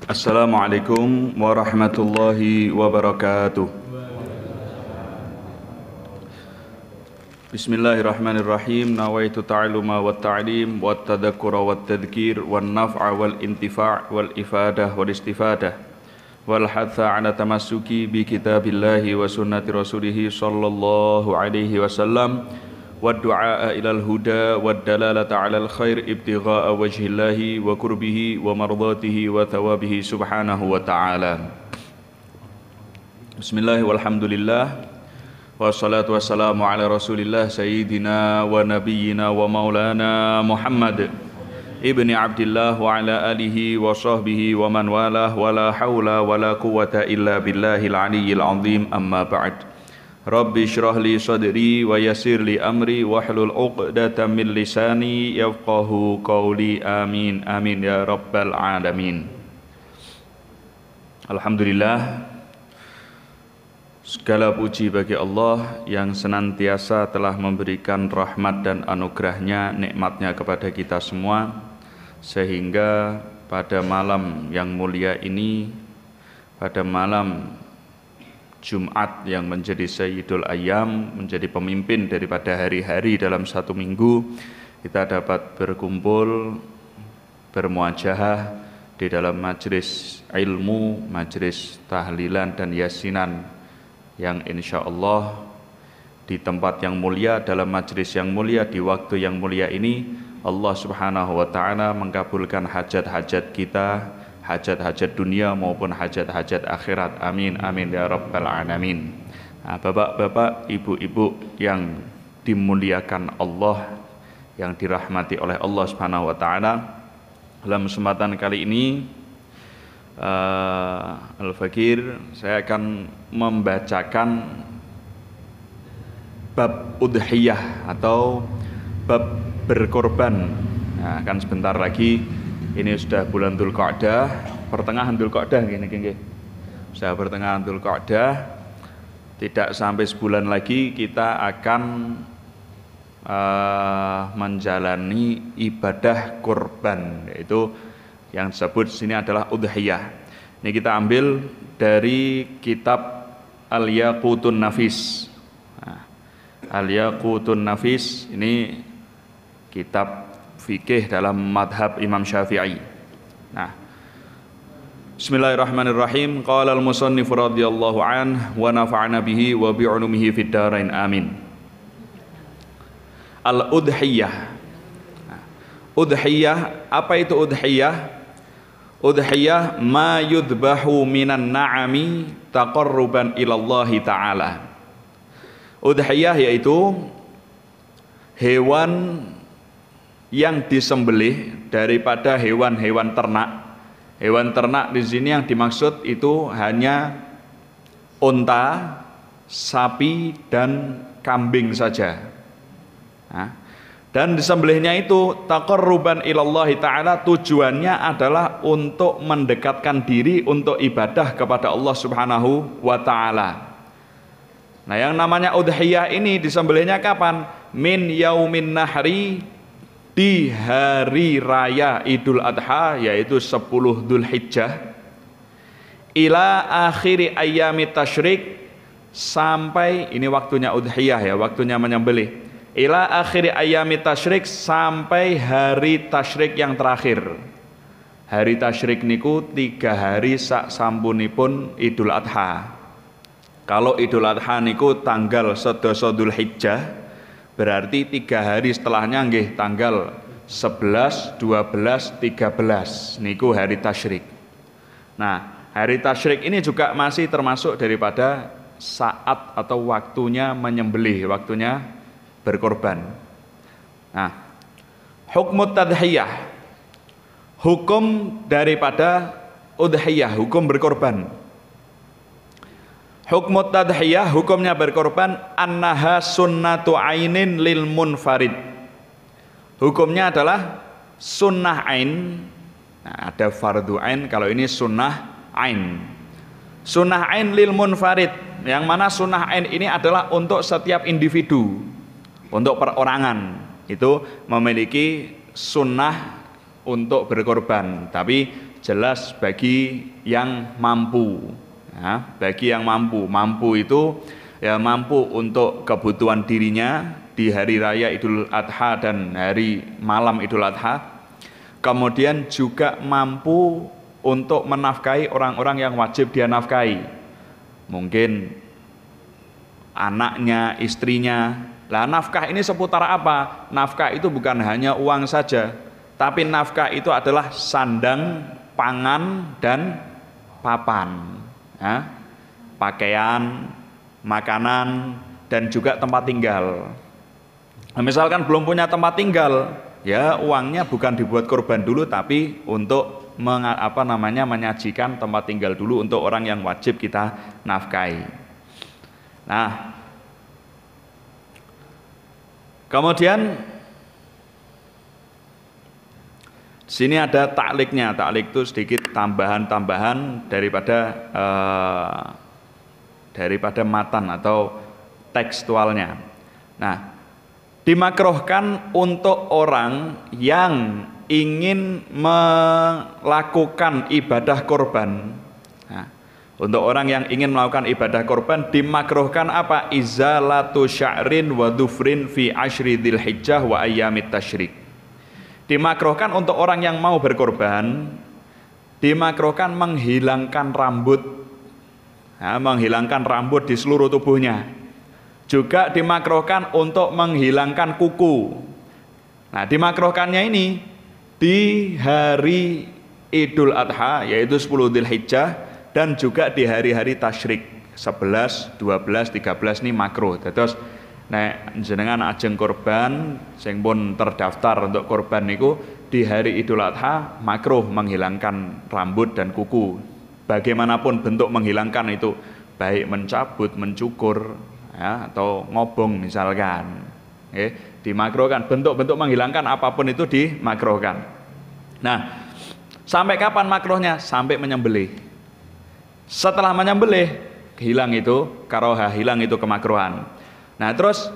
Assalamualaikum warahmatullahi wabarakatuh. Bismillahirrahmanirrahim. Nawaitu ta'alluma wat ta'lim wat tadhakkura wat tadhkir wan naf'a wal intifa' wal ifadah wal istifadah wal hatha 'ala tamassuki bi kitabillahi wa sunnati rasulih sallallahu alaihi wasallam wad du'a ilal huda wad dalalata 'alal khair ibtigha'a wajhillahi wa qurbihi wa mardatihi wa thawabihi subhanahu wa ta'ala. Bismillah walhamdulillah wassalatu wassalamu ala rasulillah sayyidina wa nabiyyina wa maulana Muhammad ibni Abdillah wa ala alihi wa sahbihi wa man walah wa la hawla wa la quwwata illa billahil aliyyil azim, amma ba'd. Rabbi syrah li sadri wa yassir li amri wahlul 'uqdatam min lisani yafqahu qawli, amin amin ya rabbal alamin. Alhamdulillah, segala puji bagi Allah yang senantiasa telah memberikan rahmat dan anugerahnya, nikmatnya kepada kita semua, sehingga pada malam yang mulia ini, pada malam Jumat yang menjadi Sayyidul Ayyam, menjadi pemimpin daripada hari-hari dalam satu minggu, kita dapat berkumpul, bermuajahah di dalam majlis ilmu, majlis tahlilan dan yasinan yang insya Allah di tempat yang mulia, dalam majlis yang mulia, di waktu yang mulia ini, Allah subhanahu wa ta'ala mengabulkan hajat-hajat kita, hajat-hajat dunia maupun hajat-hajat akhirat, amin amin ya rabbal alamin. Nah, bapak-bapak, ibu-ibu yang dimuliakan Allah, yang dirahmati oleh Allah subhanahu wa ta'ala, dalam kesempatan kali ini Al-Fakir, saya akan membacakan bab udhiyah atau bab berkorban. Nah, kan sebentar lagi ini sudah bulan Dzulqa'dah, pertengahan Dzulqa'dah gini. Sudah pertengahan Dzulqa'dah, tidak sampai sebulan lagi kita akan menjalani ibadah kurban, yaitu yang disebut sini adalah udhiyah. Ini kita ambil dari kitab Al-Yaqutun Nafis. Nah, Al-Yaqutun Nafis ini kitab fikih dalam madhab Imam Syafi'i. Nah, Bismillahirrahmanirrahim. Qala al-musannif radhiyallahu anhu wa nafa'ana bihi wa bi'ulumihi fid dharain, amin. Al-udhiyah. Nah, udhiyah, apa itu udhiyah? Udhiyah ma yudbahu minan na'ami taqarruban ilallahi ta'ala. Udhiyah yaitu hewan yang disembelih daripada hewan-hewan ternak. Hewan ternak di sini yang dimaksud itu hanya unta, sapi dan kambing saja. Nah, dan disembelihnya itu taqarruban ilallahi ta'ala, tujuannya adalah untuk mendekatkan diri untuk ibadah kepada Allah subhanahu wa ta'ala. Nah, yang namanya udhiyah ini disembelihnya kapan? Min yaumin nahri, di hari raya Idul Adha, yaitu 10 Dzulhijjah, ila akhiri ayyami tasyrik, sampai ini waktunya udhiyah ya, waktunya menyembelih, ila akhiri ayyami tasyrik, sampai hari tasyrik yang terakhir. Hari tasyrik niku 3 hari sak sampunipun Idul Adha. Kalau Idul Adha niku tanggal 11 Dzulhijjah, berarti 3 hari setelahnya nggih tanggal 11, 12, 13 niku hari tasyrik. Nah, hari tasyrik ini juga masih termasuk daripada saat atau waktunya menyembelih, waktunya berkorban. Nah, hukmut tadhiyah, hukum daripada udhiyah, hukum berkorban. Hukmut tadhiyah, hukumnya berkorban, annaha sunnatu ainin lil munfarid. Hukumnya adalah sunnah ain. Nah, ada fardu ain, kalau ini sunnah ain. Sunnah ain lil munfarid, yang mana sunnah ain ini adalah untuk setiap individu, untuk perorangan. Itu memiliki sunnah untuk berkorban, tapi jelas bagi yang mampu. Ya, bagi yang mampu itu ya mampu untuk kebutuhan dirinya di hari raya Idul Adha dan hari malam Idul Adha. Kemudian juga mampu untuk menafkahi orang-orang yang wajib dia nafkahi. Mungkin anaknya, istrinya. Lah nafkah ini seputar apa? Nafkah itu bukan hanya uang saja, tapi nafkah itu adalah sandang, pangan, dan papan. Ya, pakaian, makanan, dan juga tempat tinggal. Nah, misalkan belum punya tempat tinggal, ya uangnya bukan dibuat korban dulu, tapi untuk menyajikan tempat tinggal dulu untuk orang yang wajib kita nafkahi. Nah, kemudian sini ada takliknya. Taklik itu sedikit tambahan-tambahan daripada matan atau tekstualnya. Nah, dimakruhkan untuk orang yang ingin melakukan ibadah korban. Nah, untuk orang yang ingin melakukan ibadah korban dimakruhkan apa? Izalatu sya'rin wa dufrin fi asyri dzilhijjah wa ayyamit tasyrik. Dimakruhkan untuk orang yang mau berkorban, dimakruhkan menghilangkan rambut, ya, menghilangkan rambut di seluruh tubuhnya. Juga dimakruhkan untuk menghilangkan kuku. Nah, dimakruhkannya ini di hari Idul Adha, yaitu 10 Dzulhijjah, dan juga di hari-hari tasyrik 11, 12, 13 ini makruh. Terus nek jenengan ajeng korban sing pun terdaftar untuk korban niku di hari Idul Adha makruh menghilangkan rambut dan kuku. Bagaimanapun bentuk menghilangkan itu, baik mencabut, mencukur, ya, atau ngobong misalkan, dimakruhkan. Bentuk-bentuk menghilangkan apapun itu dimakruhkan. Nah, sampai kapan makruhnya? Sampai menyembelih. Setelah menyembelih hilang itu karohah, hilang itu kemakruhan. Nah, terus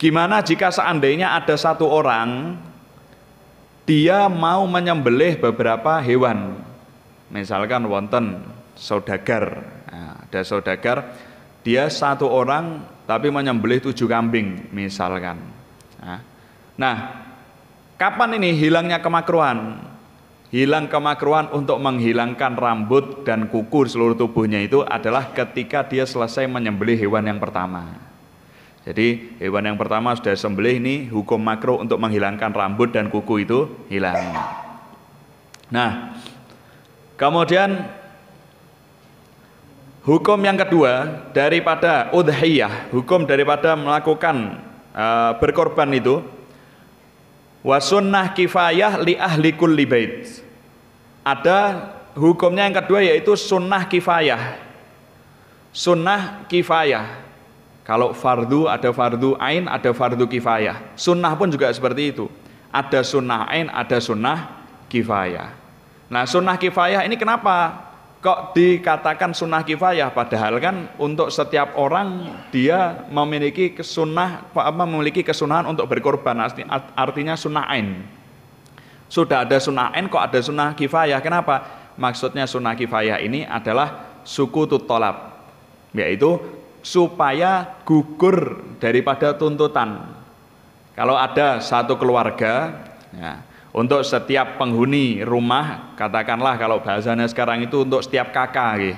gimana jika seandainya ada satu orang dia mau menyembelih beberapa hewan? Misalkan wonten saudagar. Nah, ada saudagar, dia satu orang tapi menyembelih 7 kambing misalkan. Nah, kapan ini hilangnya kemakruhan? Hilang kemakruhan untuk menghilangkan rambut dan kuku seluruh tubuhnya itu adalah ketika dia selesai menyembelih hewan yang pertama. Jadi hewan yang pertama sudah sembelih, ini hukum makruh untuk menghilangkan rambut dan kuku itu hilang. Nah, kemudian hukum yang kedua daripada udhiyah, hukum daripada melakukan berkorban itu, wasunnah kifayah li ahli kulli bait. Ada hukumnya yang kedua, yaitu sunnah kifayah. Sunnah kifayah. Kalau fardu ada fardu ain, ada fardu kifayah. Sunnah pun juga seperti itu. Ada sunnah ain, ada sunnah kifayah. Nah, sunnah kifayah ini kenapa kok dikatakan sunnah kifayah? Padahal kan untuk setiap orang dia memiliki memiliki kesunahan untuk berkorban. Artinya sunnah ain. Sudah ada sunnah ain, kok ada sunnah kifayah? Kenapa? Maksudnya sunnah kifayah ini adalah sukutut tolab, yaitu supaya gugur daripada tuntutan. Kalau ada satu keluarga, ya, untuk setiap penghuni rumah, katakanlah kalau bahasanya sekarang itu untuk setiap kakak,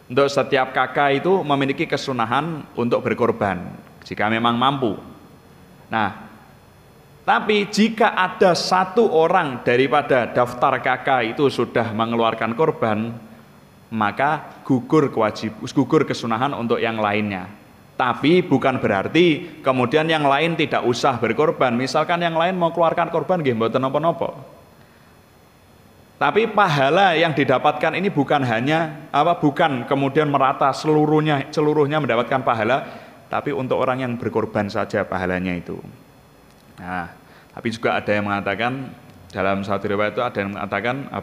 untuk setiap kakak itu memiliki kesunahan untuk berkorban jika memang mampu. Nah, tapi jika ada satu orang daripada daftar kakak itu sudah mengeluarkan korban, maka gugur kesunahan untuk yang lainnya. Tapi bukan berarti kemudian yang lain tidak usah berkorban. Misalkan yang lain mau keluarkan korban nggih mboten napa-napa. Tapi pahala yang didapatkan ini bukan kemudian merata seluruhnya mendapatkan pahala, tapi untuk orang yang berkorban saja pahalanya itu. Nah, tapi juga ada yang mengatakan, dalam satu riwayat itu ada yang mengatakan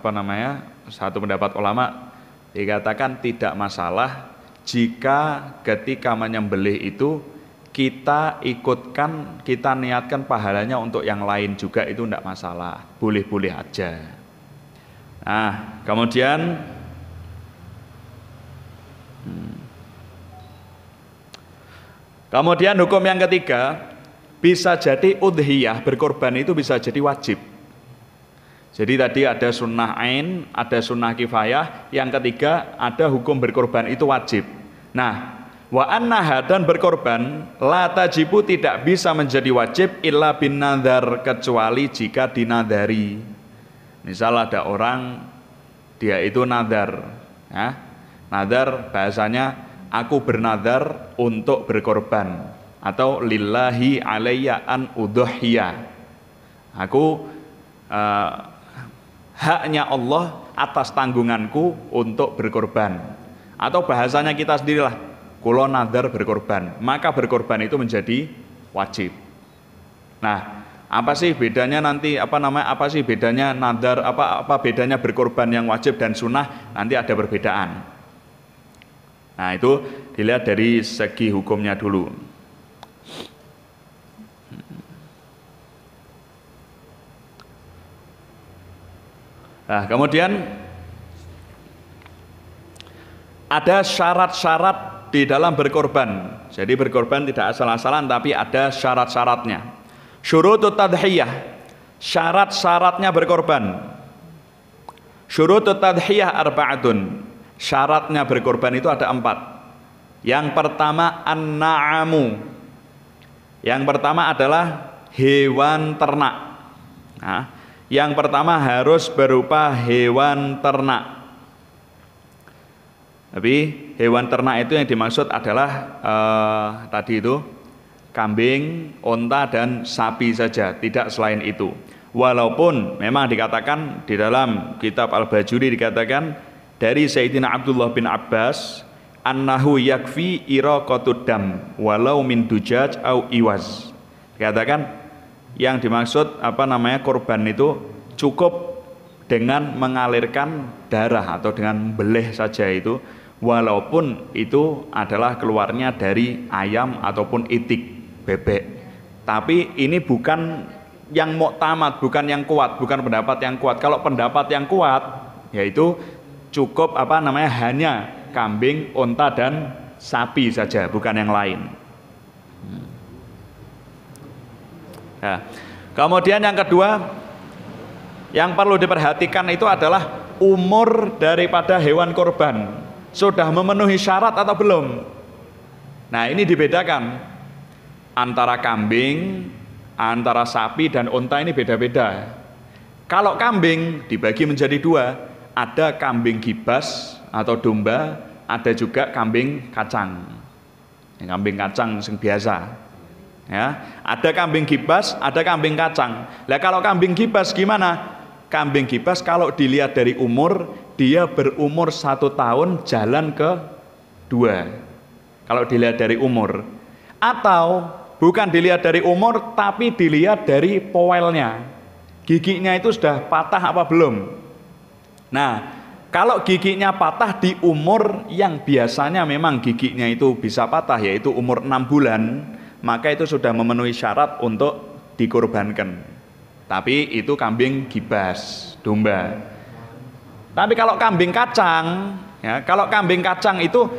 satu pendapat ulama dikatakan tidak masalah jika ketika menyembelih itu kita niatkan pahalanya untuk yang lain juga, itu tidak masalah, boleh-boleh aja. Nah, kemudian hukum yang ketiga, bisa jadi udhiyah berkorban itu bisa jadi wajib. Jadi tadi ada sunnah ain, ada sunnah kifayah, yang ketiga ada hukum berkorban itu wajib. Nah, wa annaha dan berkorban la tajibu tidak bisa menjadi wajib illa bin nadhar kecuali jika dinadari. Misal ada orang dia itu nadar, ya. Nadar bahasanya aku bernadar untuk berkorban atau lillahi alayya an udhuhiyah. Aku haknya Allah atas tanggunganku untuk berkorban. Atau bahasanya kita sendirilah, kulo nadar berkorban, maka berkorban itu menjadi wajib. Nah, apa sih bedanya nanti apa sih bedanya nadar, apa bedanya berkorban yang wajib dan sunnah? Nanti ada perbedaan. Nah, itu dilihat dari segi hukumnya dulu. Nah, kemudian ada syarat-syarat di dalam berkorban. Jadi berkorban tidak asal-asalan tapi ada syarat-syaratnya. Syurutut tadhiyah, syarat-syaratnya berkorban. Syurutut tadhiyah arba'atun, syaratnya berkorban itu ada 4. Yang pertama an-na'amu, yang pertama adalah hewan ternak. Nah, yang pertama harus berupa hewan ternak. Tapi hewan ternak itu yang dimaksud adalah tadi itu kambing, onta dan sapi saja, tidak selain itu. Walaupun memang dikatakan di dalam kitab Al-Bajuri dikatakan dari Sayyidina Abdullah bin Abbas annahu yakfi iraqatud dam walau min dujaj au iwaz. Dikatakan yang dimaksud korban itu cukup dengan mengalirkan darah atau dengan beleh saja itu, walaupun itu adalah keluarnya dari ayam ataupun itik bebek. Tapi ini bukan yang muktamad, bukan yang kuat, bukan pendapat yang kuat. Kalau pendapat yang kuat yaitu cukup hanya kambing, onta dan sapi saja, bukan yang lain. Nah, kemudian yang kedua yang perlu diperhatikan itu adalah umur daripada hewan korban. Sudah memenuhi syarat atau belum? Nah, ini dibedakan antara kambing, antara sapi dan onta, ini beda-beda. Kalau kambing dibagi menjadi 2, ada kambing gibas atau domba, ada juga kambing kacang. Kambing kacang yang biasa. Ya, ada kambing gibas, ada kambing kacang. Lah kalau kambing gibas gimana? Kambing gibas kalau dilihat dari umur, dia berumur 1 tahun jalan ke 2. Kalau dilihat dari umur. Atau bukan dilihat dari umur, tapi dilihat dari poelnya. Giginya itu sudah patah apa belum? Nah, kalau giginya patah di umur yang biasanya memang giginya itu bisa patah, yaitu umur 6 bulan, maka itu sudah memenuhi syarat untuk dikorbankan. Tapi itu kambing gibas, domba. Tapi kalau kambing kacang, ya, kalau kambing kacang itu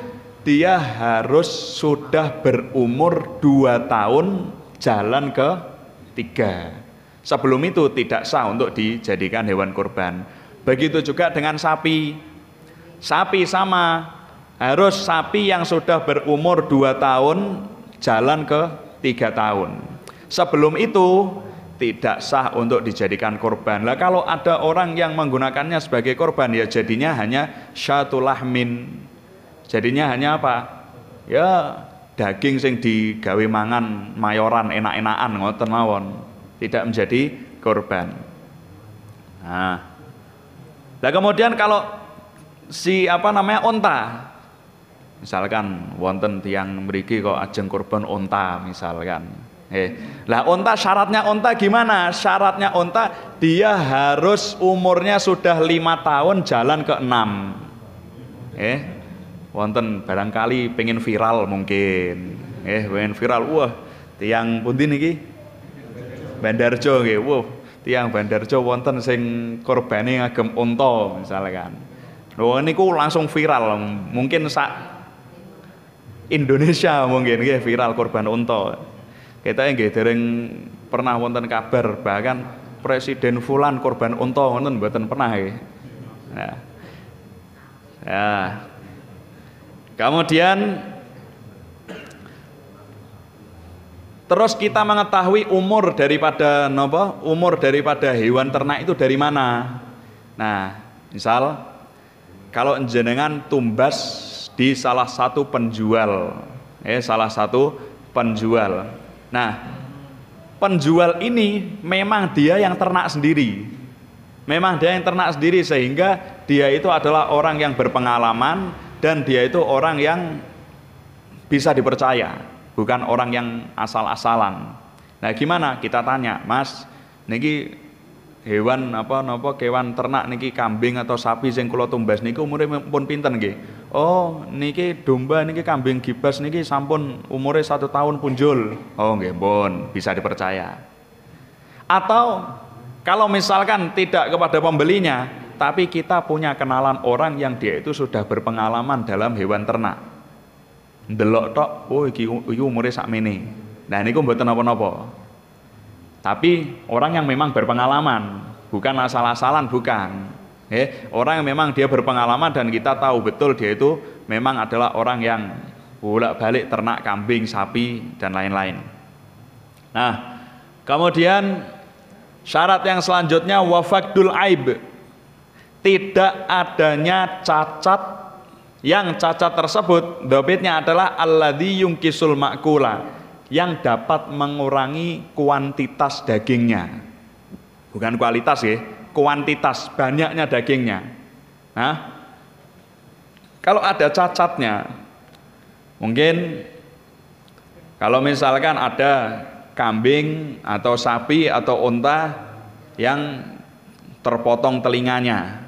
dia harus sudah berumur 2 tahun jalan ke 3. Sebelum itu tidak sah untuk dijadikan hewan kurban. Begitu juga dengan sapi. Sapi sama, harus sapi yang sudah berumur 2 tahun jalan ke 3 tahun. Sebelum itu tidak sah untuk dijadikan korban. Lah kalau ada orang yang menggunakannya sebagai korban, ya jadinya hanya syatul lahmin. Jadinya hanya apa? Ya daging sing digawe mangan mayoran enak-enakan ngoten mawon. Tidak menjadi korban. Nah kemudian kalau si onta, misalkan wonten tiang mriki kok ajeng kurban onta misalkan. Lah onta, syaratnya onta gimana? Syaratnya onta dia harus umurnya sudah 5 tahun jalan ke 6. Wonten barangkali pengen viral mungkin. Pengen viral. Wah, tiang pundi niki? Bandarjo nggih. Wah, tiang Bandarjo wonten sing korbane ngagem unta misalkan. Lho niku langsung viral, mungkin sak Indonesia mungkin nggih viral korban unta. Kita nggih dereng pernah wonten kabar bahkan Presiden Fulan korban unta ngoten mboten pernah nggih. Nah. Ya. Kemudian terus kita mengetahui umur daripada hewan ternak itu dari mana. Nah, misal kalau jenengan tumbas di salah satu penjual. Nah, penjual ini memang dia yang ternak sendiri. Sehingga dia itu adalah orang yang berpengalaman dan dia itu orang yang bisa dipercaya, bukan orang yang asal-asalan. Nah, gimana? Kita tanya, "Mas, niki hewan kewan ternak niki kambing atau sapi sing kula tumbas niki umure pun pinten nggih?" "Oh, niki domba niki kambing gibas niki sampun umure 1 tahun punjul." "Oh, nggih, pun bisa dipercaya." Atau kalau misalkan tidak kepada pembelinya, tapi kita punya kenalan orang yang dia itu sudah berpengalaman dalam hewan ternak. Ndelok tok, "Oh iki umure sakmene." Nah, niku mboten napa-napa. Tapi orang yang memang berpengalaman, bukan asal-asalan, bukan. Orang yang memang dia berpengalaman dan kita tahu betul dia itu memang adalah orang yang bolak-balik ternak kambing, sapi dan lain-lain. Nah, kemudian syarat yang selanjutnya wafakdul aib, tidak adanya cacat, yang cacat tersebut dobitnya adalah alladzi yungkisul makula, yang dapat mengurangi kuantitas dagingnya, bukan kualitas ya, kuantitas banyaknya dagingnya. Nah, kalau ada cacatnya, mungkin kalau misalkan ada kambing atau sapi atau unta yang terpotong telinganya,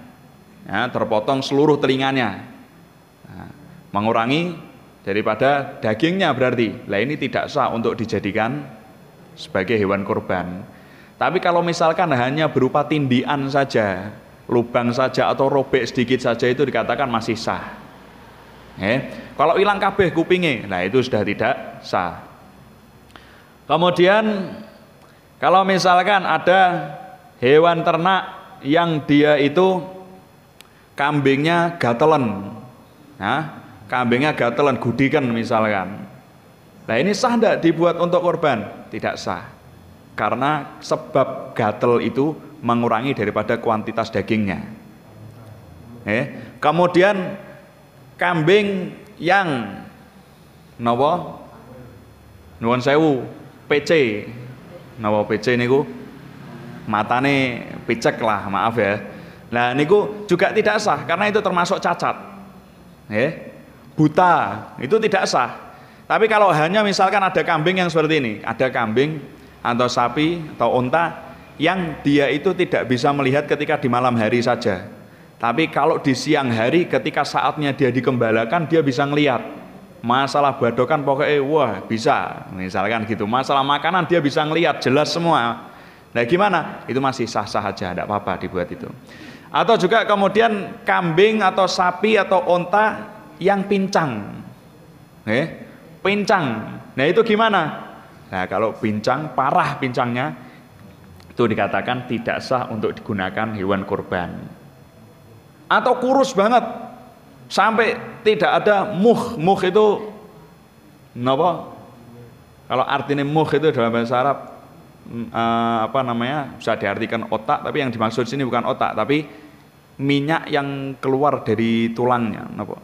ya, terpotong seluruh telinganya, nah, mengurangi daripada dagingnya berarti, lah ini tidak sah untuk dijadikan sebagai hewan kurban. Tapi kalau misalkan hanya berupa tindian saja, lubang saja atau robek sedikit saja, itu dikatakan masih sah. Kalau hilang kabeh kupinge, nah itu sudah tidak sah. Kemudian kalau misalkan ada hewan ternak yang dia itu kambingnya gatelen, nah, kambingnya gatelen, gudikan misalkan, nah ini sah tidak dibuat untuk korban? Tidak sah, karena sebab gatel itu mengurangi daripada kuantitas dagingnya. Kemudian kambing yang napa nuwun sewu PC, napa PC niku matane picek lah, maaf ya. Nah niku juga tidak sah karena itu termasuk cacat. Buta itu tidak sah. Tapi kalau hanya misalkan ada kambing yang seperti ini, ada kambing atau sapi atau unta yang dia itu tidak bisa melihat ketika di malam hari saja, tapi kalau di siang hari ketika saatnya dia dikembalakan dia bisa ngelihat. Masalah badokan pokoknya wah bisa, misalkan gitu. Masalah makanan dia bisa ngelihat jelas semua. Nah gimana? Itu masih sah-sah aja, tidak apa-apa dibuat itu. Atau juga kemudian kambing atau sapi atau unta yang pincang, pincang. Nah itu gimana? Nah kalau pincang, parah pincangnya, itu dikatakan tidak sah untuk digunakan hewan kurban. Atau kurus banget sampai tidak ada muh itu napa? Kalau artinya muh itu dalam bahasa Arab bisa diartikan otak, tapi yang dimaksud sini bukan otak, tapi minyak yang keluar dari tulangnya, napa?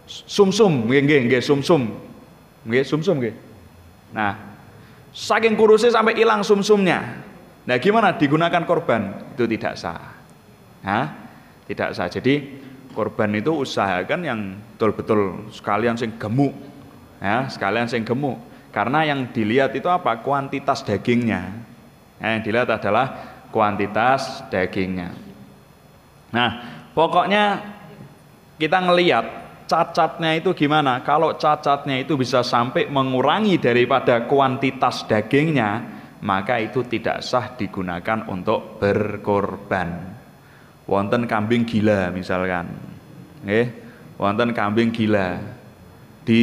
Sumsum, nggih sumsum. Nggih sumsum nggih. Nah, saking kurusnya sampai hilang sumsumnya. Nah, gimana digunakan korban? Itu tidak sah. Tidak sah. Jadi korban itu usahakan yang betul-betul sekalian sing gemuk, ya, sekalian sing gemuk. Karena yang dilihat itu apa? Kuantitas dagingnya. Yang dilihat adalah kuantitas dagingnya. Nah, pokoknya kita ngelihat cacatnya itu gimana. Kalau cacatnya itu bisa sampai mengurangi daripada kuantitas dagingnya, maka itu tidak sah digunakan untuk berkorban. Wonten kambing gila misalkan, wonten kambing gila di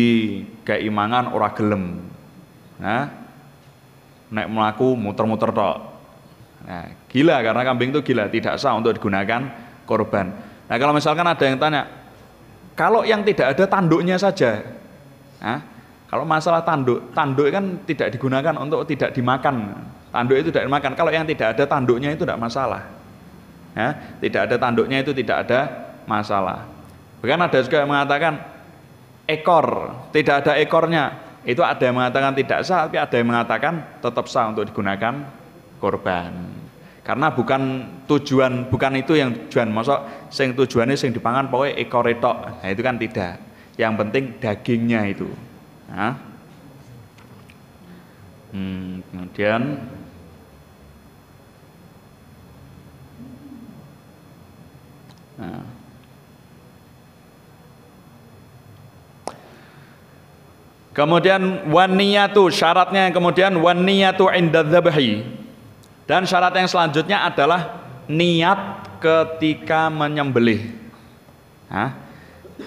keimangan ora gelem, nah, nek melaku muter-muter tok. Nah, gila karena kambing itu gila, tidak sah untuk digunakan korban. Nah, kalau misalkan ada yang tanya, kalau yang tidak ada tanduknya saja, nah, kalau masalah tanduk kan tidak digunakan untuk tidak dimakan. Tanduk itu tidak dimakan. Kalau yang tidak ada tanduknya itu tidak masalah. Ya, tidak ada tanduknya itu tidak ada masalah. Bahkan ada juga yang mengatakan ekor, tidak ada ekornya. Itu ada yang mengatakan tidak sah, tapi ada yang mengatakan tetap sah untuk digunakan korban. Karena bukan itu yang tujuan. Maksud sing tujuannya sing dipangan pokoknya ekor tok. Nah, itu kan tidak. Yang penting dagingnya itu. Nah. Kemudian nah. Kemudian waniyatu, syaratnya kemudian waniyatu inda dzabhi. Dan syarat yang selanjutnya adalah niat ketika menyembelih. Nah,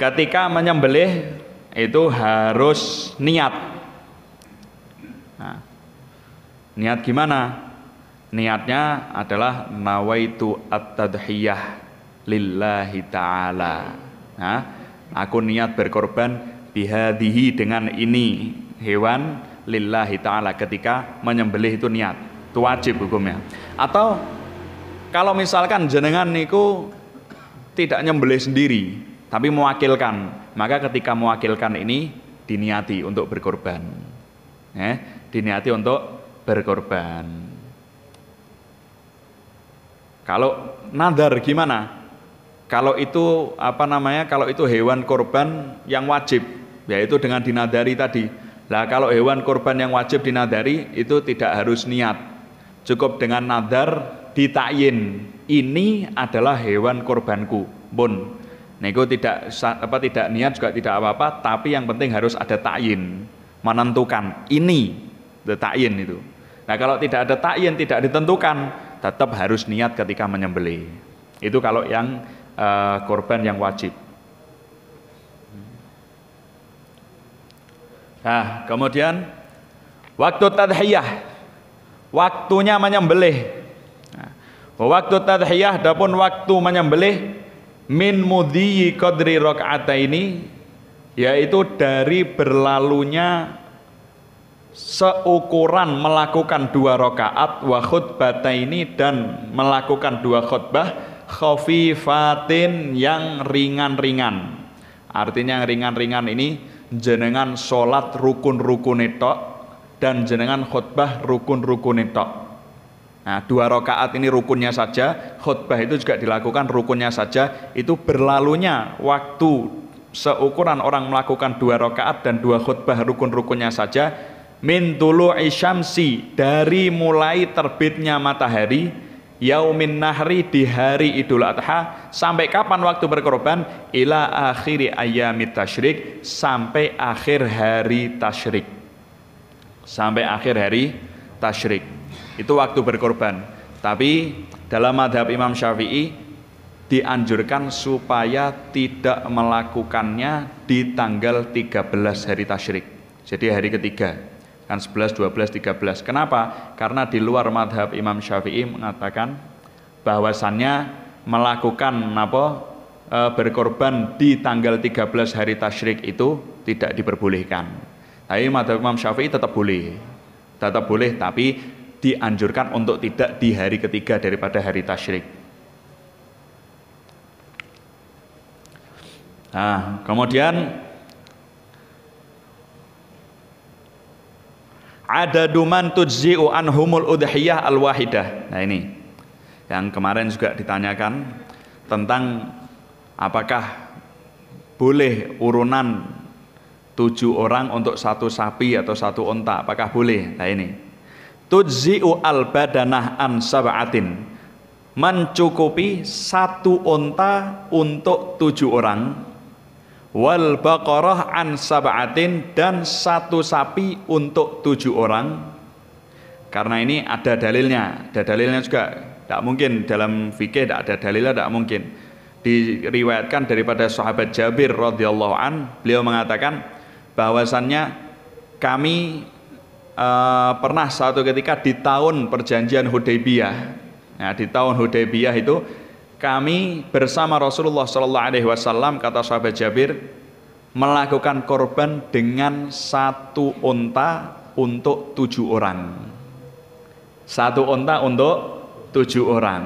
ketika menyembelih itu harus niat. Nah, niat gimana? Niatnya adalah nawaitu at-tadhiyah lillahi ta'ala. Nah, aku niat berkorban bihadihi dengan ini hewan lillahi ta'ala. Ketika menyembelih itu niat, itu wajib hukumnya. Atau kalau misalkan jenengan niku tidak nyembelih sendiri tapi mewakilkan, maka ketika mewakilkan ini diniati untuk berkorban. Diniati untuk berkorban. Kalau nadar gimana? Kalau itu kalau itu hewan korban yang wajib, yaitu dengan dinadari tadi. Lah kalau hewan korban yang wajib dinadari itu tidak harus niat, cukup dengan nadar ditakyin. Ini adalah hewan korbanku, pun. Nego tidak niat juga tidak apa-apa, tapi yang penting harus ada takyin, menentukan ini, takyin itu. Nah kalau tidak ada takyin, tidak ditentukan, tetap harus niat ketika menyembelih. Itu kalau yang korban yang wajib. Nah, kemudian waktu tadhiyah, waktunya menyembelih. Nah, waktu tadhiyah adapun waktu menyembelih min mudhiyi qadri rakaataini, yaitu dari berlalunya seukuran melakukan 2 rakaat wa khutbataini, dan melakukan 2 khutbah khafifatin yang ringan-ringan. Artinya yang ringan-ringan ini jenengan sholat rukun-rukun tok dan jenengan khutbah rukun-rukun tok. Nah 2 rakaat ini rukunnya saja, khutbah itu juga dilakukan rukunnya saja. Itu berlalunya waktu seukuran orang melakukan 2 rakaat dan 2 khutbah rukun-rukunnya saja min tulu'i syamsi, dari mulai terbitnya matahari, yaumin nahri, di hari Idul Adha, sampai kapan waktu berkorban? Ila akhiri ayyamit tasyrik, sampai akhir hari tasyrik. Sampai akhir hari tasyrik. Itu waktu berkorban. Tapi dalam madhab Imam Syafi'i dianjurkan supaya tidak melakukannya di tanggal 13 hari tasyrik. Jadi hari ketiga. Kan 11, 12, 13. Kenapa? Karena di luar madhab Imam Syafi'i mengatakan bahwasannya melakukan berkorban di tanggal 13 hari tasyrik itu tidak diperbolehkan. Tapi madhab Imam Syafi'i tetap boleh, tapi dianjurkan untuk tidak di hari ketiga daripada hari tasyrik. Nah, kemudian ada duman tujzi'u anhumul udhiyah al-wahidah. Nah ini yang kemarin juga ditanyakan tentang apakah boleh urunan 7 orang untuk 1 sapi atau 1 unta, apakah boleh? Nah ini tujzi'u al-badanah an sab'atin, mencukupi 1 unta untuk 7 orang, wal baqarah an sab'atin, dan 1 sapi untuk 7 orang, Karena ini ada dalilnya juga. Tidak mungkin dalam fikih tidak ada dalilnya, tidak mungkin. Diriwayatkan daripada sahabat Jabir radhiyallahu an, beliau mengatakan bahwasannya kami pernah suatu ketika di tahun perjanjian Hudaybiyah. Nah, di tahun Hudaybiyah itu kami bersama Rasulullah Shallallahu Alaihi Wasallam, kata sahabat Jabir, melakukan korban dengan 1 unta untuk 7 orang. 1 unta untuk 7 orang.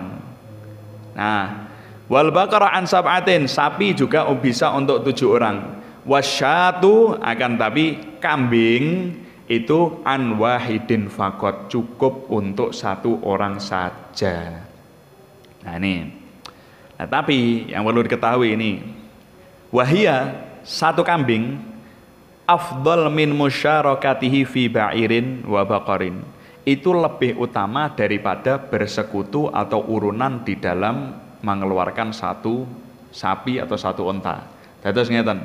Nah, wal baqara an sab'atin, sapi juga bisa untuk 7 orang. Wasyatu, akan tapi kambing itu an wahidin fakot, cukup untuk 1 orang saja. Nah ini. Nah tapi yang perlu diketahui ini, wahia, 1 kambing afdal min musyarakatihi fi ba'irin wa baqarin, itu lebih utama daripada bersekutu atau urunan di dalam mengeluarkan 1 sapi atau 1 unta. Terus ngeten,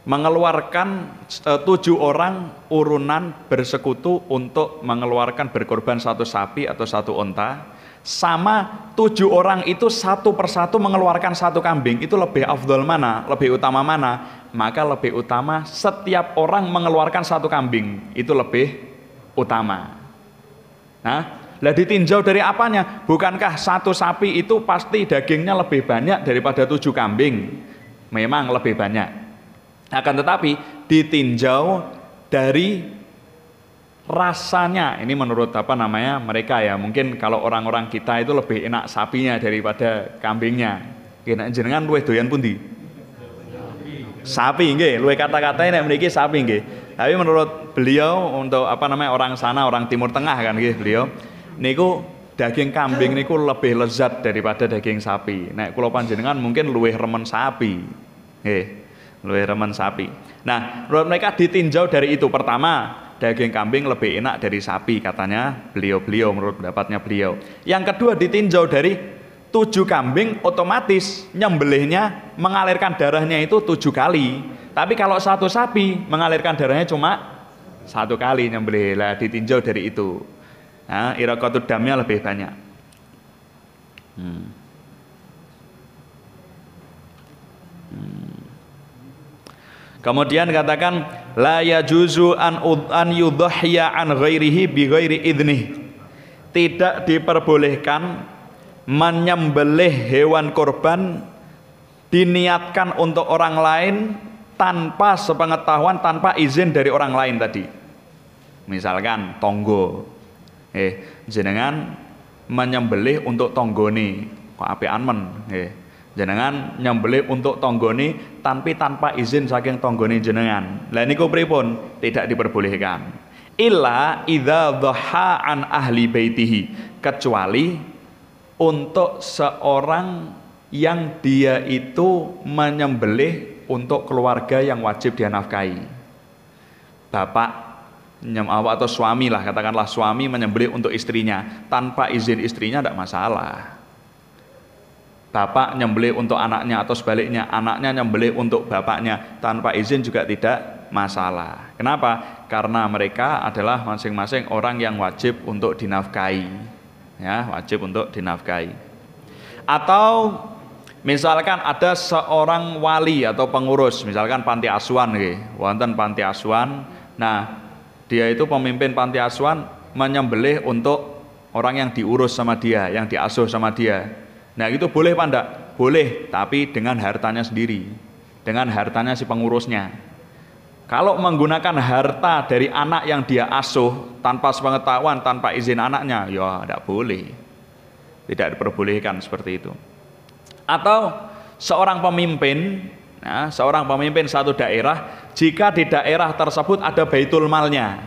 mengeluarkan 7 orang urunan bersekutu untuk mengeluarkan berkorban 1 sapi atau 1 unta, sama 7 orang itu satu persatu mengeluarkan 1 kambing, itu lebih afdal mana, lebih utama mana? Maka lebih utama setiap orang mengeluarkan 1 kambing, itu lebih utama. Nah, lah ditinjau dari apanya? Bukankah 1 sapi itu pasti dagingnya lebih banyak daripada 7 kambing? Memang lebih banyak. Akan tetapi ditinjau dari rasanya. Ini menurut mereka ya, mungkin kalau orang-orang kita itu lebih enak sapinya daripada kambingnya. Kena jenengan luwih doyan pundi? Sapi nggih, luwih kata-katanya nek mriki sapi nggih. Tapi menurut beliau untuk orang sana, orang Timur Tengah kan nggih beliau, niku daging kambing niku lebih lezat daripada daging sapi. Nek kula panjenengan mungkin luwih remen sapi. Nggih, luwih remen sapi. Nah, menurut mereka ditinjau dari itu. Pertama, daging kambing lebih enak dari sapi, katanya beliau menurut pendapatnya beliau. Yang kedua, ditinjau dari 7 kambing, otomatis nyembelihnya mengalirkan darahnya itu 7 kali. Tapi kalau 1 sapi mengalirkan darahnya cuma 1 kali nyembelih. Lah ditinjau dari itu. Nah, iraqatud damnya lebih banyak. Kemudian katakan la yajuzu an yudhhiya an ghairihi bi ghairi idnih. Tidak diperbolehkan menyembelih hewan korban diniatkan untuk orang lain tanpa sepengetahuan, tanpa izin dari orang lain tadi. Misalkan tonggo, jenengan menyembelih untuk tonggone, kok apean men, jenengan nyembelih untuk tonggone tapi tanpa izin saking tonggone jenengan. Lah niku pripun? Tidak diperbolehkan. Illa idza dhaha an ahli baitihi, kecuali untuk seorang yang dia itu menyembelih untuk keluarga yang wajib dia nafkahi. Bapak atau suami lah, katakanlah suami menyembelih untuk istrinya tanpa izin istrinya, tidak masalah. Bapak nyembelih untuk anaknya atau sebaliknya, anaknya nyembelih untuk bapaknya tanpa izin juga tidak masalah. Kenapa? Karena mereka adalah masing-masing orang yang wajib untuk dinafkahi, ya, wajib untuk dinafkahi. Atau misalkan ada seorang wali atau pengurus, misalkan panti asuhan, wonten panti asuhan. Nah, dia itu pemimpin panti asuhan menyembelih untuk orang yang diurus sama dia, yang diasuh sama dia. Nah itu boleh apa enggak? Boleh, tapi dengan hartanya sendiri, dengan hartanya si pengurusnya. Kalau menggunakan harta dari anak yang dia asuh tanpa sepengetahuan, tanpa izin anaknya, ya enggak boleh, tidak diperbolehkan seperti itu. Atau seorang pemimpin, nah, seorang pemimpin satu daerah, jika di daerah tersebut ada baitul malnya,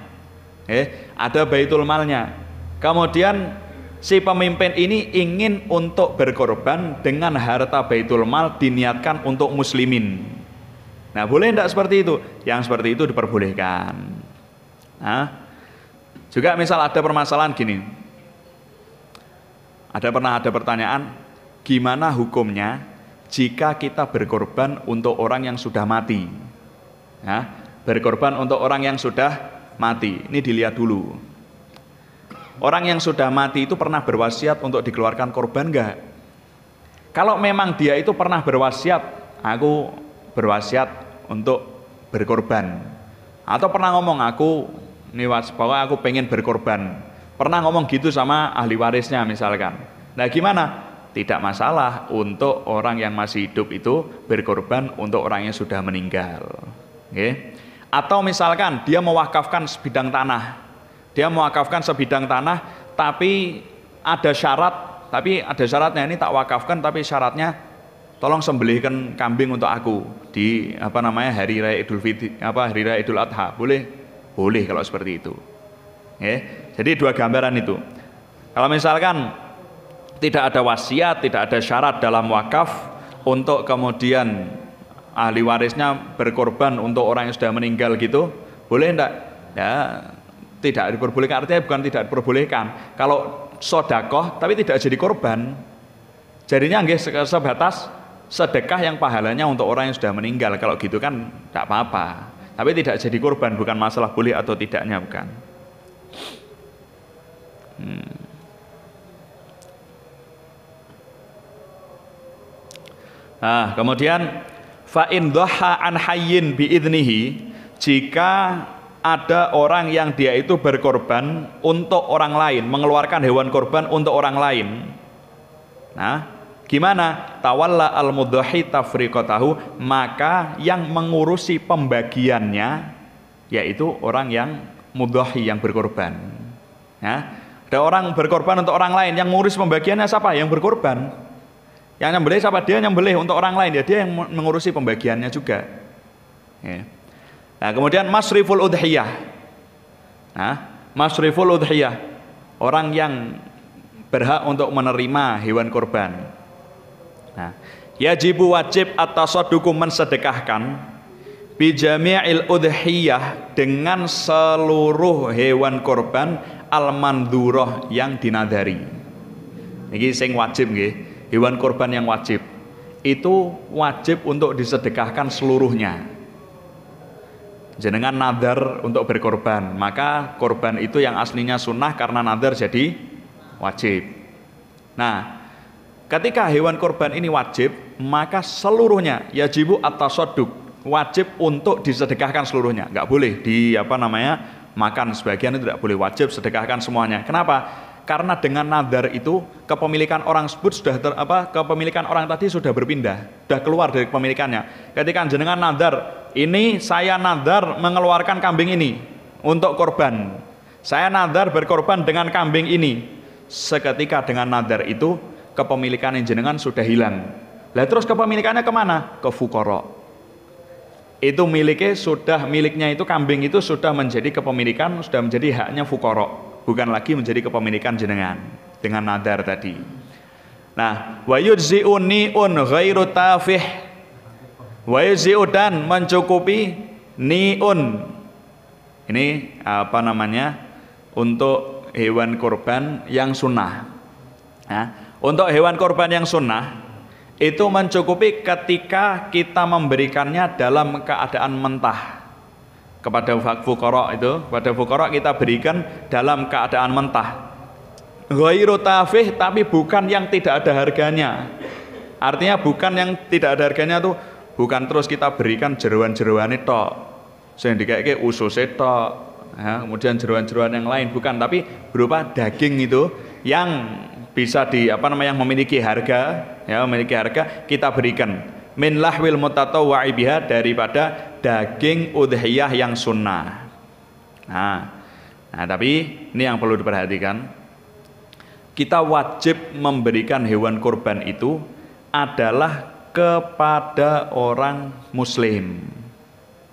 ada baitul malnya, kemudian si pemimpin ini ingin untuk berkorban dengan harta baitul mal diniatkan untuk muslimin. Nah, boleh tidak seperti itu? Yang seperti itu diperbolehkan. Nah, juga misal ada permasalahan gini, pernah ada pertanyaan, gimana hukumnya jika kita berkorban untuk orang yang sudah mati? Nah, berkorban untuk orang yang sudah mati. Ini dilihat dulu. Orang yang sudah mati itu pernah berwasiat untuk dikeluarkan korban enggak? Kalau memang dia itu pernah berwasiat, aku berwasiat untuk berkorban. Atau pernah ngomong aku bahwa aku pengen berkorban. Pernah ngomong gitu sama ahli warisnya misalkan. Nah gimana? Tidak masalah untuk orang yang masih hidup itu berkorban untuk orang yang sudah meninggal. Okay? Atau misalkan dia mewakafkan sebidang tanah. Dia mewakafkan sebidang tanah tapi ada syaratnya, ini tak wakafkan tapi syaratnya tolong sembelihkan kambing untuk aku di hari raya Idul Fitri, hari raya Idul Adha. Boleh kalau seperti itu. Okay? Jadi dua gambaran itu. Kalau misalkan tidak ada wasiat, tidak ada syarat dalam wakaf untuk kemudian ahli warisnya berkorban untuk orang yang sudah meninggal gitu, boleh enggak? Ya, tidak diperbolehkan, artinya bukan tidak diperbolehkan. Kalau sodakoh tapi tidak jadi korban, jadinya nggih sebatas sedekah yang pahalanya untuk orang yang sudah meninggal. Kalau gitu kan tidak apa-apa. Tapi tidak jadi korban, bukan masalah boleh atau tidaknya, bukan. Nah, kemudian fa in dhaha an hayyin bi idnihi, jika ada orang yang dia itu berkorban untuk orang lain, mengeluarkan hewan korban untuk orang lain. Nah, gimana? Tawalla al-mudhahi tafriqatahu, maka yang mengurusi pembagiannya yaitu orang yang mudhahi, yang berkorban. Nah, ada orang berkorban untuk orang lain, yang mengurus pembagiannya siapa? Yang berkorban. Yang nyembelih siapa? Dia nyembelih untuk orang lain, ya dia yang mengurusi pembagiannya juga. Ya. Nah, kemudian masriful udhiyah. Nah, masriful udhiyah, orang yang berhak untuk menerima hewan korban. Nah, yajibu wajib at-tasadduqu mensedekahkan bijami'il udhiyah, dengan seluruh hewan korban al-mandhurah yang dinadari. Ini sing wajib nggih. Hewan korban yang wajib itu wajib untuk disedekahkan seluruhnya. Jenengan nadar untuk berkorban, maka korban itu yang aslinya sunnah karena nadar jadi wajib. Nah, ketika hewan korban ini wajib, maka seluruhnya yajibu at-tasadduq, wajib untuk disedekahkan seluruhnya. Enggak boleh makan sebagian, itu tidak boleh, wajib sedekahkan semuanya. Kenapa? Karena dengan nadar itu kepemilikan orang tersebut kepemilikan orang tadi sudah berpindah, sudah keluar dari kepemilikannya. Ketika jenengan nadar, ini saya nadar mengeluarkan kambing ini untuk korban, saya nadar berkorban dengan kambing ini. Seketika dengan nadar itu kepemilikan jenengan sudah hilang. Lah terus kepemilikannya kemana? Ke fuqara. Itu miliknya itu kambing itu sudah menjadi kepemilikan, sudah menjadi haknya fuqara, bukan lagi menjadi kepemilikan jenengan dengan nadar tadi. Nah, wa yujzi'u ni'un ghairu tafih, wa yujzi'u, dan mencukupi ni'un. Ini untuk hewan korban yang sunnah. Nah, untuk hewan korban yang sunnah itu mencukupi ketika kita memberikannya dalam keadaan mentah. Kepada fuqara kita berikan dalam keadaan mentah. Ghairu tafih, tapi bukan yang tidak ada harganya. Artinya bukan yang tidak ada harganya tuh, bukan terus kita berikan jeroan-jeroane tok, sing dikeke ususe tok, ya, kemudian jeroan-jeroan yang lain, bukan, tapi berupa daging itu yang bisa yang memiliki harga, kita berikan. Min lahwil mutatawwa'i biha, daripada daging udhiyah yang sunnah. Nah, tapi ini yang perlu diperhatikan. Kita wajib memberikan hewan kurban itu adalah kepada orang muslim.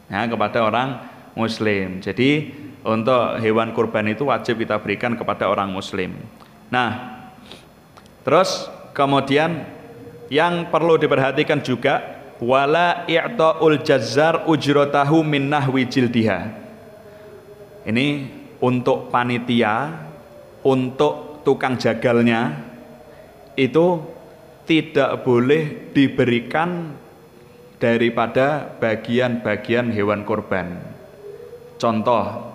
Ya, kepada orang muslim. Jadi untuk hewan kurban itu wajib kita berikan kepada orang muslim. Nah, terus kemudian yang perlu diperhatikan juga, wala i'ta'ul jazzar ujratahu min nahwi jildiha. Ini untuk panitia, untuk tukang jagalnya itu tidak boleh diberikan daripada bagian-bagian hewan kurban. Contoh,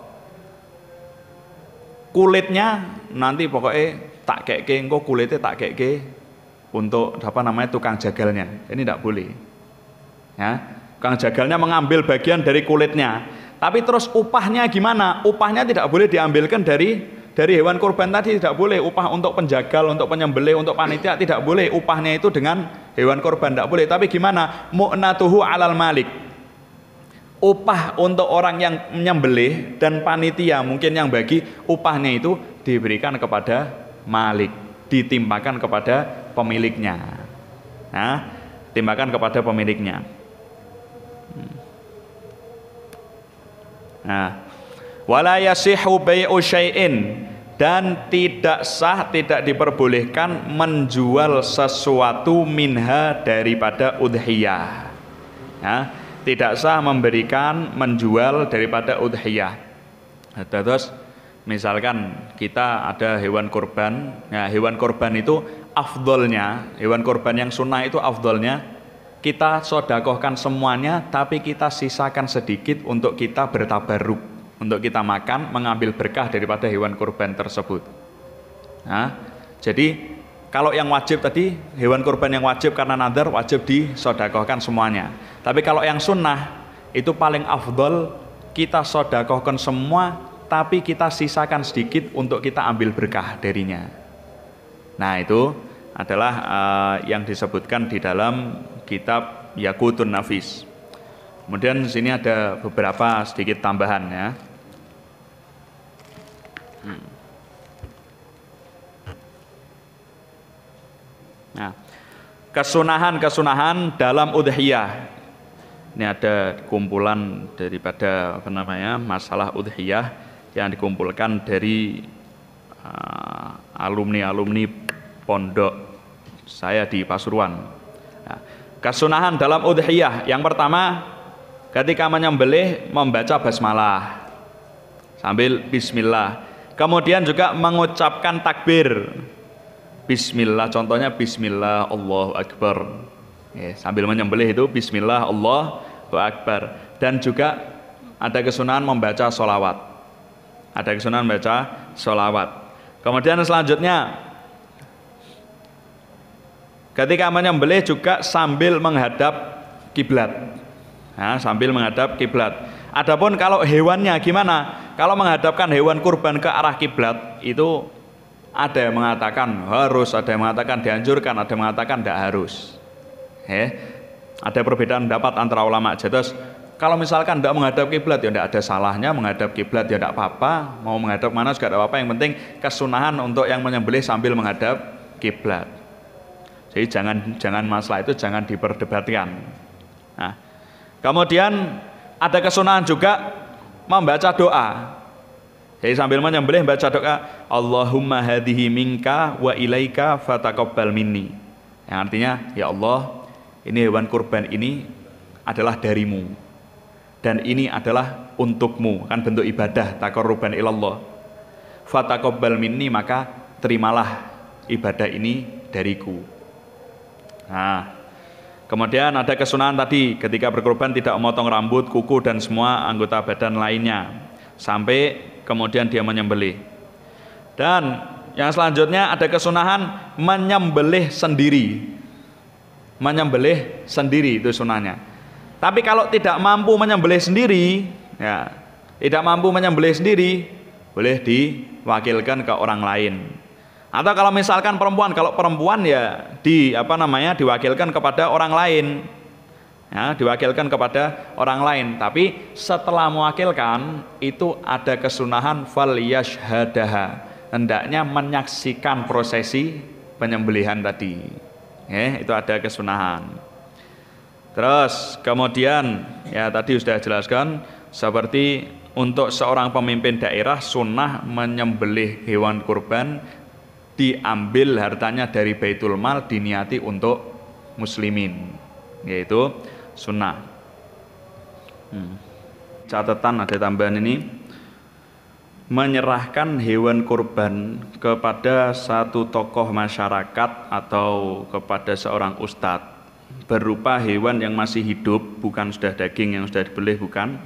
kulitnya nanti pokoknya tak keke, engko kulitnya tak keke untuk apa namanya tukang jagalnya. Ini tidak boleh. Ya, tukang jagalnya mengambil bagian dari kulitnya. Tapi terus upahnya gimana? Upahnya tidak boleh diambilkan dari hewan kurban tadi, tidak boleh. Upah untuk penjagal, untuk penyembelih, untuk panitia tidak boleh. Upahnya itu dengan hewan kurban tidak boleh. Tapi gimana? Mu'natuhu alal malik. Upah untuk orang yang menyembelih dan panitia mungkin yang bagi, upahnya itu diberikan kepada malik, ditimpakan kepada pemiliknya. Nah, timpakan kepada pemiliknya. Nah, wala yasihu bai'u syai'in, dan tidak sah, tidak diperbolehkan menjual sesuatu minha daripada udhiyah. Nah, tidak sah menjual daripada udhiyah. Terus misalkan kita ada hewan kurban, nah hewan kurban itu afdolnya, hewan kurban yang sunnah itu afdolnya kita sodakohkan semuanya, tapi kita sisakan sedikit untuk kita bertabarruk, untuk kita makan, mengambil berkah daripada hewan kurban tersebut. Nah, jadi kalau yang wajib tadi, hewan kurban yang wajib karena nadar, wajib disodakohkan semuanya. Tapi kalau yang sunnah, itu paling afdol kita sodakohkan semua, tapi kita sisakan sedikit untuk kita ambil berkah darinya. Nah, itu adalah yang disebutkan di dalam kitab Yaqutun Nafis. Kemudian di sini ada beberapa sedikit tambahan ya. Nah, kesunahan dalam udhiyah. Ini ada kumpulan daripada apa namanya masalah udhiyah yang dikumpulkan dari alumni pondok saya di Pasuruan. Nah, kesunahan dalam udhiyah yang pertama, ketika menyembelih membaca basmalah sambil bismillah. Kemudian juga mengucapkan takbir. Bismillah, contohnya bismillah Allahu Akbar. Ya, sambil menyembelih itu bismillah Allahu Akbar. Dan juga ada kesunahan membaca sholawat. Ada kesunahan membaca sholawat. Kemudian selanjutnya, ketika menyembelih juga sambil menghadap kiblat. Nah, sambil menghadap kiblat. Adapun kalau hewannya gimana? Kalau menghadapkan hewan kurban ke arah kiblat itu ada yang mengatakan harus, ada yang mengatakan dianjurkan, ada yang mengatakan tidak harus. Ada perbedaan pendapat antara ulama. Jadi kalau misalkan tidak menghadap kiblat ya tidak ada salahnya, menghadap kiblat ya tidak apa-apa, mau menghadap mana juga tidak apa-apa. Yang penting kesunahan untuk yang menyembelih sambil menghadap kiblat. Jadi jangan masalah itu jangan diperdebatkan. Nah, kemudian ada kesunahan juga membaca doa. Jadi sambil menyembelih baca doa Allahumma hadhihi minka wa ilaika fataqabbal minni. Yang artinya, ya Allah, ini hewan kurban ini adalah darimu dan ini adalah untukmu, kan bentuk ibadah taqarruban ilallah. Fataqabbal minni, maka terimalah ibadah ini dariku. Nah, kemudian ada kesunahan tadi ketika berkorban tidak memotong rambut, kuku dan semua anggota badan lainnya sampai kemudian dia menyembelih. Dan yang selanjutnya ada kesunahan menyembelih sendiri. Menyembelih sendiri itu sunahnya. Tapi kalau tidak mampu menyembelih sendiri, ya, tidak mampu menyembelih sendiri, boleh diwakilkan ke orang lain. Atau kalau misalkan perempuan, kalau perempuan ya diwakilkan kepada orang lain. Ya, diwakilkan kepada orang lain. Tapi setelah mewakilkan itu ada kesunahan fal yashhadaha, hendaknya menyaksikan prosesi penyembelihan tadi. Itu ada kesunahan. Terus kemudian ya tadi sudah jelaskan seperti untuk seorang pemimpin daerah sunnah menyembelih hewan kurban, diambil hartanya dari Baitul Mal, diniati untuk muslimin, yaitu sunnah. Catatan ada tambahan ini, menyerahkan hewan kurban kepada satu tokoh masyarakat atau kepada seorang ustadz berupa hewan yang masih hidup, bukan sudah daging yang sudah dibelih, bukan,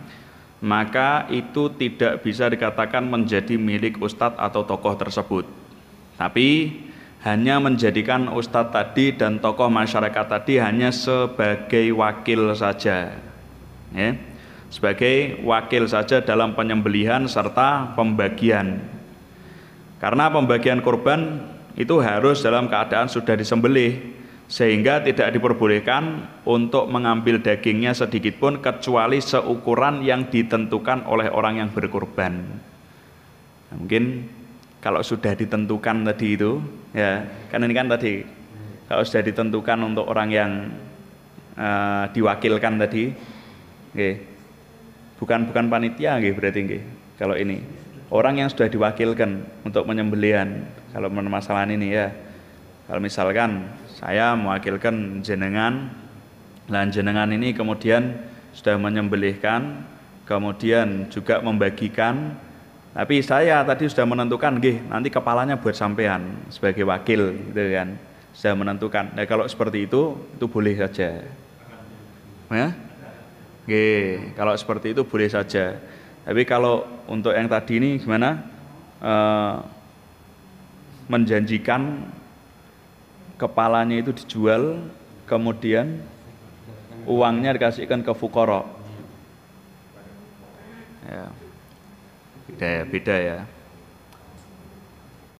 maka itu tidak bisa dikatakan menjadi milik ustadz atau tokoh tersebut. Tapi hanya menjadikan ustadz tadi dan tokoh masyarakat tadi hanya sebagai wakil saja, ya, sebagai wakil saja dalam penyembelihan serta pembagian. Karena pembagian kurban itu harus dalam keadaan sudah disembelih, sehingga tidak diperbolehkan untuk mengambil dagingnya sedikit pun kecuali seukuran yang ditentukan oleh orang yang berkurban. Nah, mungkin kalau sudah ditentukan tadi itu, ya kan ini kan tadi kalau sudah ditentukan untuk orang yang diwakilkan tadi, okay, bukan panitia, okay, berarti okay, kalau ini orang yang sudah diwakilkan untuk menyembelihan. Kalau permasalahan ini ya, kalau misalkan saya mewakilkan jenengan, dan jenengan ini kemudian sudah menyembelihkan, kemudian juga membagikan, tapi saya tadi sudah menentukan, nanti kepalanya buat sampean sebagai wakil, gitu kan, sudah menentukan. Nah kalau seperti itu boleh saja, ya, kalau seperti itu boleh saja. Tapi kalau untuk yang tadi ini gimana? Menjanjikan kepalanya itu dijual, kemudian uangnya dikasihkan ke fuqara. Ya. Beda ya.